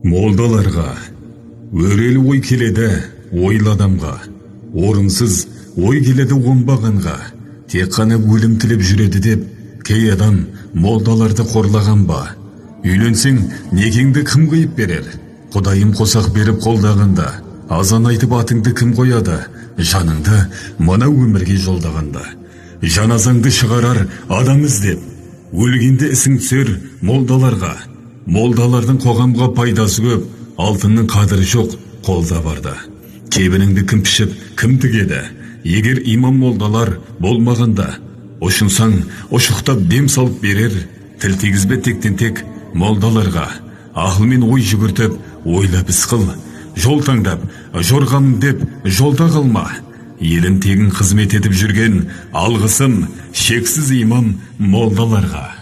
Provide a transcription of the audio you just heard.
Молдаларға өрелі ой келеді ойлы адамға, орынсыз ой келеді оңбағанға, тек қана өлім тілеп жүреді деп, кей адам молдаларды қорлаған ба? Үйленсең, некеңді кім қиып берер? Құдайым қосақ беріп қолдағанда, азан айтып атыңды кім қояды? Жаныңды мына өмірге жолдағанда. Жаназаңды шығарар адам іздеп, өлгенде ісің түсер молдаларға. Молдалардың қоғамға пайдасы көп, алтынның қадірі жоқ, қолда барда. Кебініңді кім пішіп, кім тігеді? Егер имам молдалар болмағанда, ұшынсаң, ұшықтап дем салып берер, тіл тигізбе тектен тек молдаларға. Ақылмен ой жүгіртіп, ойлап іс қыл, жол таңдап, жорғам деп жолда қалма. Елін тегін қызмет етіп жүрген алғысым шексіз имам молдаларға.